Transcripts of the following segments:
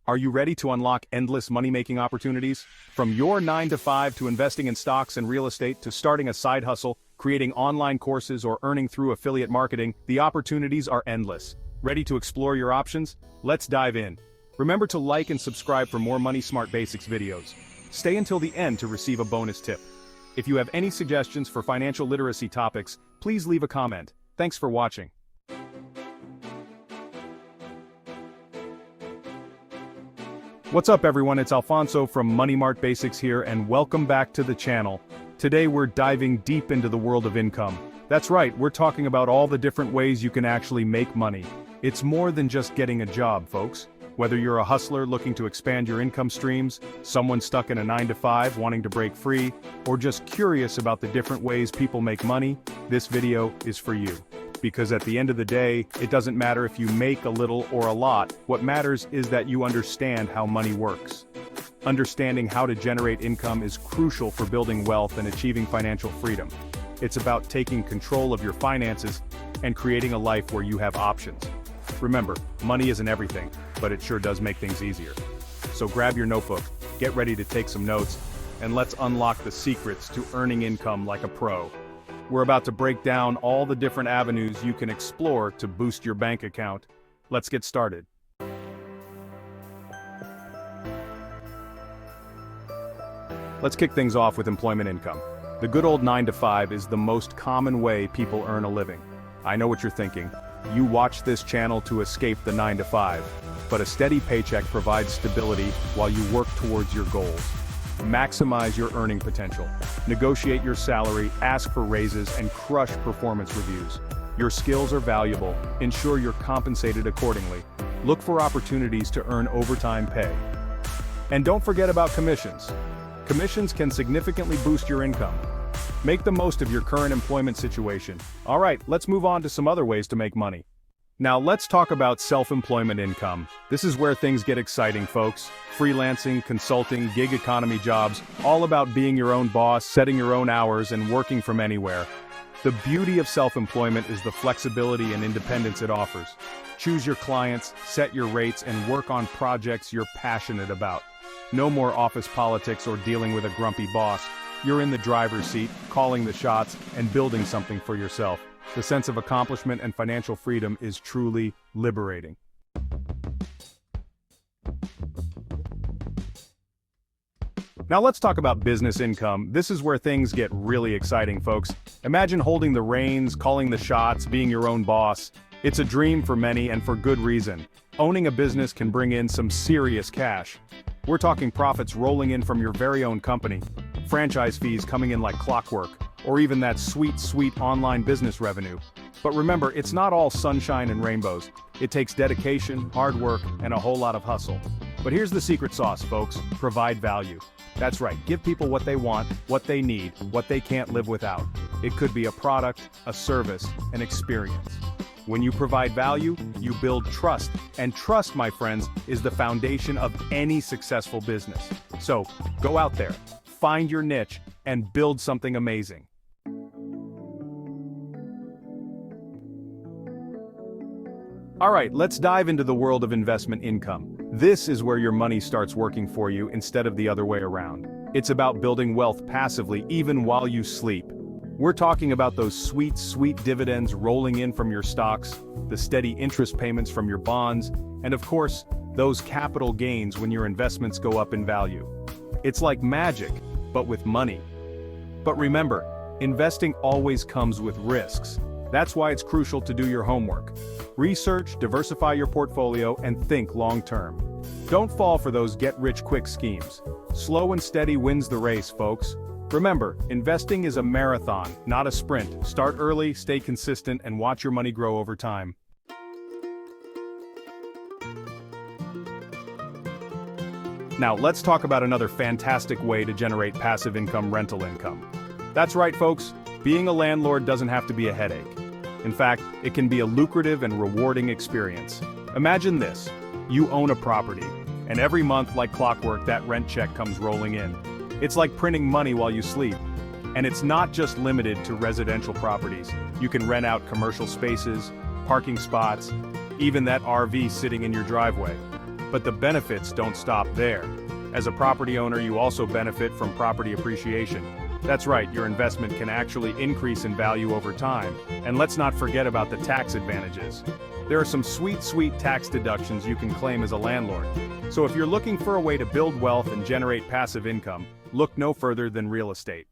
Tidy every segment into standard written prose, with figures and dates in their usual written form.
Are you ready to unlock endless money-making opportunities? From your 9 to 5 to investing in stocks and real estate to starting a side hustle, creating online courses or earning through affiliate marketing, the opportunities are endless. Ready to explore your options? Let's dive in. Remember to like and subscribe for more Money Smart Basics videos. Stay until the end to receive a bonus tip. If you have any suggestions for financial literacy topics, please leave a comment. Thanks for watching. What's up everyone, it's Alfonso from Money Smart Basics here and welcome back to the channel. Today we're diving deep into the world of income. That's right, we're talking about all the different ways you can actually make money. It's more than just getting a job, folks. Whether you're a hustler looking to expand your income streams, someone stuck in a 9 to 5 wanting to break free, or just curious about the different ways people make money, this video is for you. Because at the end of the day, it doesn't matter if you make a little or a lot, what matters is that you understand how money works. Understanding how to generate income is crucial for building wealth and achieving financial freedom. It's about taking control of your finances and creating a life where you have options. Remember, money isn't everything, but it sure does make things easier. So grab your notebook, get ready to take some notes, and let's unlock the secrets to earning income like a pro. We're about to break down all the different avenues you can explore to boost your bank account. Let's get started. Let's kick things off with employment income. The good old 9 to 5 is the most common way people earn a living. I know what you're thinking. You watch this channel to escape the 9 to 5, but a steady paycheck provides stability while you work towards your goals. Maximize your earning potential. Negotiate your salary, ask for raises, and crush performance reviews. Your skills are valuable. Ensure you're compensated accordingly. Look for opportunities to earn overtime pay. And don't forget about commissions. Commissions can significantly boost your income. Make the most of your current employment situation. All right, let's move on to some other ways to make money. Now let's talk about self-employment income. This is where things get exciting, folks. Freelancing, consulting, gig economy jobs, all about being your own boss, setting your own hours, and working from anywhere. The beauty of self-employment is the flexibility and independence it offers. Choose your clients, set your rates, and work on projects you're passionate about. No more office politics or dealing with a grumpy boss. You're in the driver's seat, calling the shots, and building something for yourself. The sense of accomplishment and financial freedom is truly liberating. Now let's talk about business income. This is where things get really exciting, folks. Imagine holding the reins, calling the shots, being your own boss. It's a dream for many and for good reason. Owning a business can bring in some serious cash. We're talking profits rolling in from your very own company, franchise fees coming in like clockwork, or even that sweet online business revenue. But remember, it's not all sunshine and rainbows. It takes dedication, hard work, and a whole lot of hustle. But here's the secret sauce, folks. Provide value. That's right, give people what they want, what they need, what they can't live without. It could be a product, a service, an experience. When you provide value, you build trust, and trust, my friends, is the foundation of any successful business. So, go out there, find your niche, and build something amazing. All right, let's dive into the world of investment income. This is where your money starts working for you instead of the other way around. It's about building wealth passively even while you sleep. We're talking about those sweet dividends rolling in from your stocks, the steady interest payments from your bonds, and of course, those capital gains when your investments go up in value. It's like magic, but with money. But remember, investing always comes with risks. That's why it's crucial to do your homework. Research, diversify your portfolio, and think long-term. Don't fall for those get-rich-quick schemes. Slow and steady wins the race, folks. Remember, investing is a marathon, not a sprint. Start early, stay consistent, and watch your money grow over time. Now, let's talk about another fantastic way to generate passive income, rental income. That's right, folks. Being a landlord doesn't have to be a headache. In fact, it can be a lucrative and rewarding experience. Imagine this. You own a property, and every month, like clockwork, that rent check comes rolling in. It's like printing money while you sleep. And it's not just limited to residential properties. You can rent out commercial spaces, parking spots, even that RV sitting in your driveway. But the benefits don't stop there. As a property owner, you also benefit from property appreciation. That's right, your investment can actually increase in value over time. And let's not forget about the tax advantages. There are some sweet tax deductions you can claim as a landlord. So if you're looking for a way to build wealth and generate passive income, look no further than real estate.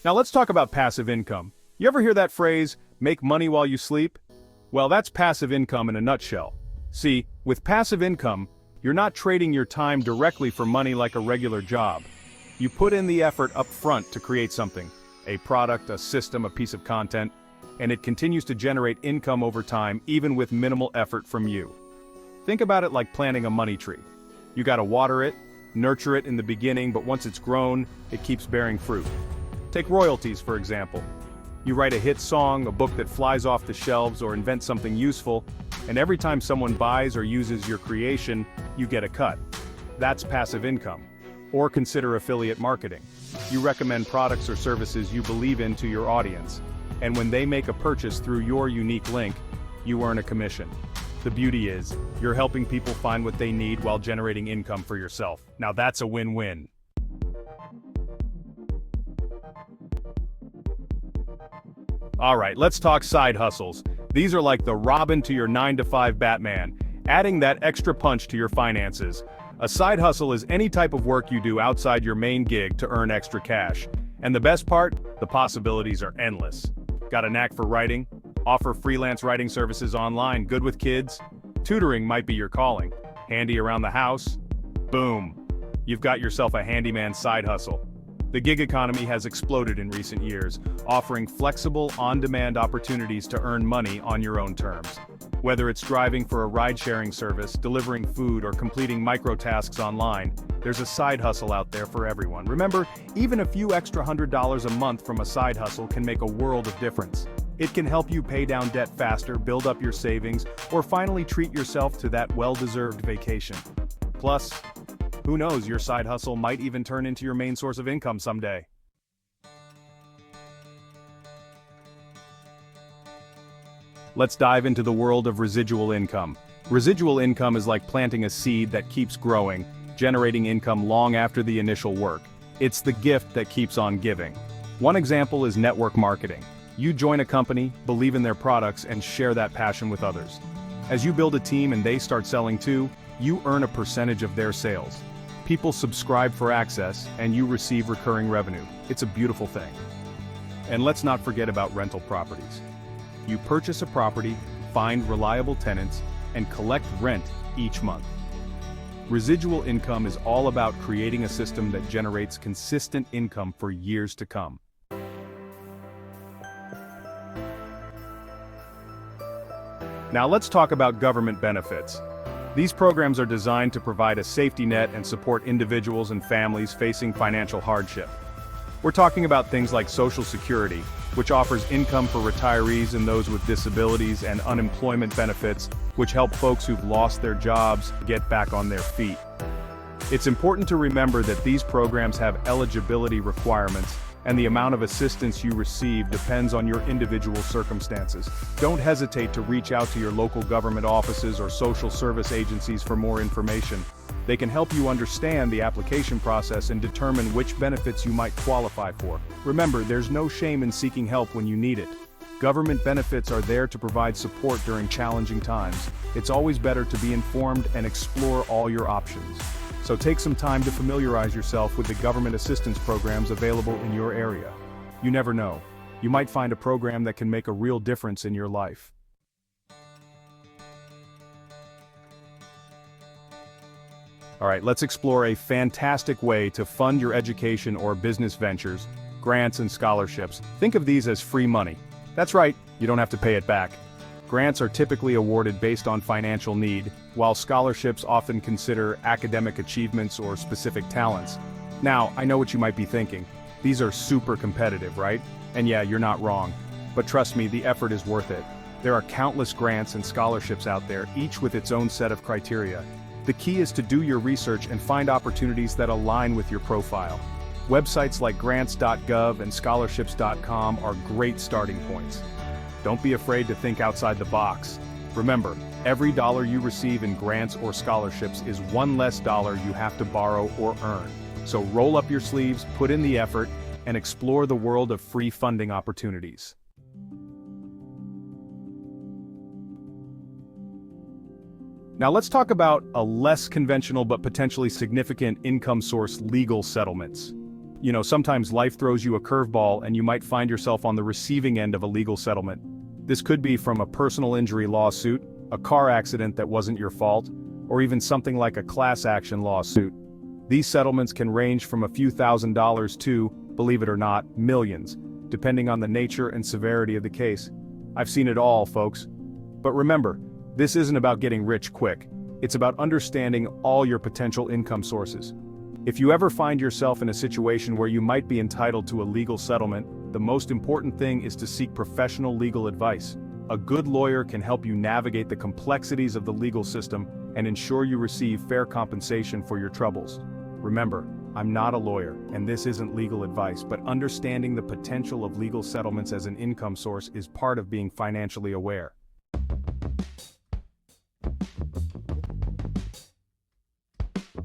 Now let's talk about passive income. You ever hear that phrase, make money while you sleep? Well, that's passive income in a nutshell. See, with passive income, you're not trading your time directly for money like a regular job. You put in the effort up front to create something, a product, a system, a piece of content, and it continues to generate income over time even with minimal effort from you. Think about it like planting a money tree. You gotta water it, nurture it in the beginning, but once it's grown, it keeps bearing fruit. Take royalties, for example. You write a hit song, a book that flies off the shelves, or invent something useful, and every time someone buys or uses your creation, you get a cut. That's passive income. Or consider affiliate marketing. You recommend products or services you believe in to your audience, and when they make a purchase through your unique link, you earn a commission. The beauty is, you're helping people find what they need while generating income for yourself. Now that's a win-win. Alright, let's talk side hustles. These are like the Robin to your 9-to-5 Batman, adding that extra punch to your finances. A side hustle is any type of work you do outside your main gig to earn extra cash. And the best part? The possibilities are endless. Got a knack for writing? Offer freelance writing services online, good with kids? Tutoring might be your calling. Handy around the house? Boom! You've got yourself a handyman side hustle. The gig economy has exploded in recent years, offering flexible, on-demand opportunities to earn money on your own terms. Whether it's driving for a ride-sharing service, delivering food, or completing micro-tasks online, there's a side hustle out there for everyone. Remember, even a few extra $100 a month from a side hustle can make a world of difference. It can help you pay down debt faster, build up your savings, or finally treat yourself to that well-deserved vacation. Plus, who knows, your side hustle might even turn into your main source of income someday. Let's dive into the world of residual income. Residual income is like planting a seed that keeps growing, generating income long after the initial work. It's the gift that keeps on giving. One example is network marketing. You join a company, believe in their products, and share that passion with others. As you build a team and they start selling too, you earn a percentage of their sales. People subscribe for access, and you receive recurring revenue. It's a beautiful thing. And let's not forget about rental properties. You purchase a property, find reliable tenants, and collect rent each month. Residual income is all about creating a system that generates consistent income for years to come. Now let's talk about government benefits. These programs are designed to provide a safety net and support individuals and families facing financial hardship. We're talking about things like Social Security, which offers income for retirees and those with disabilities, and unemployment benefits, which help folks who've lost their jobs get back on their feet. It's important to remember that these programs have eligibility requirements, and the amount of assistance you receive depends on your individual circumstances. Don't hesitate to reach out to your local government offices or social service agencies for more information. They can help you understand the application process and determine which benefits you might qualify for. Remember, there's no shame in seeking help when you need it. Government benefits are there to provide support during challenging times. It's always better to be informed and explore all your options. So take some time to familiarize yourself with the government assistance programs available in your area. You never know. You might find a program that can make a real difference in your life. Alright, let's explore a fantastic way to fund your education or business ventures, grants and scholarships. Think of these as free money. That's right, you don't have to pay it back. Grants are typically awarded based on financial need, while scholarships often consider academic achievements or specific talents. Now, I know what you might be thinking. These are super competitive, right? And yeah, you're not wrong. But trust me, the effort is worth it. There are countless grants and scholarships out there, each with its own set of criteria. The key is to do your research and find opportunities that align with your profile. Websites like grants.gov and scholarships.com are great starting points. Don't be afraid to think outside the box. Remember, every dollar you receive in grants or scholarships is one less dollar you have to borrow or earn. So roll up your sleeves, put in the effort, and explore the world of free funding opportunities. Now let's talk about a less conventional but potentially significant income source: legal settlements. You know, sometimes life throws you a curveball and you might find yourself on the receiving end of a legal settlement. This could be from a personal injury lawsuit, a car accident that wasn't your fault, or even something like a class action lawsuit. These settlements can range from a few $1,000s to, believe it or not, millions, depending on the nature and severity of the case. I've seen it all, folks. But remember, this isn't about getting rich quick. It's about understanding all your potential income sources. If you ever find yourself in a situation where you might be entitled to a legal settlement, the most important thing is to seek professional legal advice. A good lawyer can help you navigate the complexities of the legal system and ensure you receive fair compensation for your troubles. Remember, I'm not a lawyer, and this isn't legal advice, but understanding the potential of legal settlements as an income source is part of being financially aware.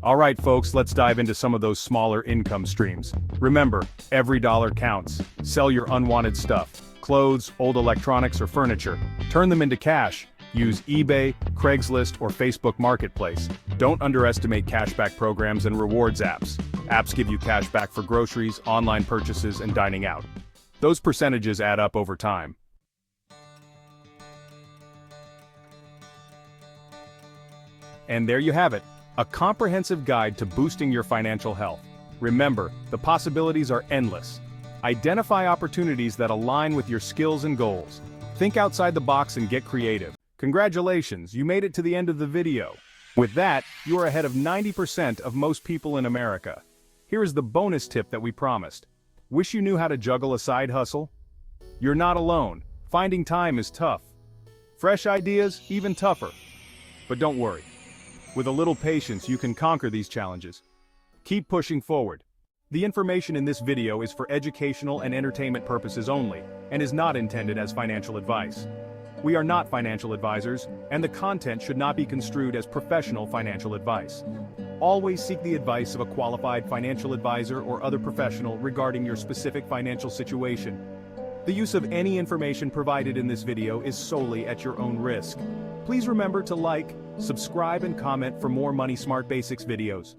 Alright folks, let's dive into some of those smaller income streams. Remember, every dollar counts. Sell your unwanted stuff. Clothes, old electronics, or furniture. Turn them into cash. Use eBay, Craigslist, or Facebook Marketplace. Don't underestimate cashback programs and rewards apps. Apps give you cashback for groceries, online purchases, and dining out. Those percentages add up over time. And there you have it. A comprehensive guide to boosting your financial health. Remember, the possibilities are endless. Identify opportunities that align with your skills and goals. Think outside the box and get creative. Congratulations, you made it to the end of the video. With that, you are ahead of 90% of most people in America. Here is the bonus tip that we promised. Wish you knew how to juggle a side hustle? You're not alone. Finding time is tough. Fresh ideas, even tougher. But don't worry. With a little patience, you can conquer these challenges. Keep pushing forward. The information in this video is for educational and entertainment purposes only, and is not intended as financial advice. We are not financial advisors, and the content should not be construed as professional financial advice. Always seek the advice of a qualified financial advisor or other professional regarding your specific financial situation. The use of any information provided in this video is solely at your own risk. Please remember to like, subscribe, and comment for more Money Smart Basics videos.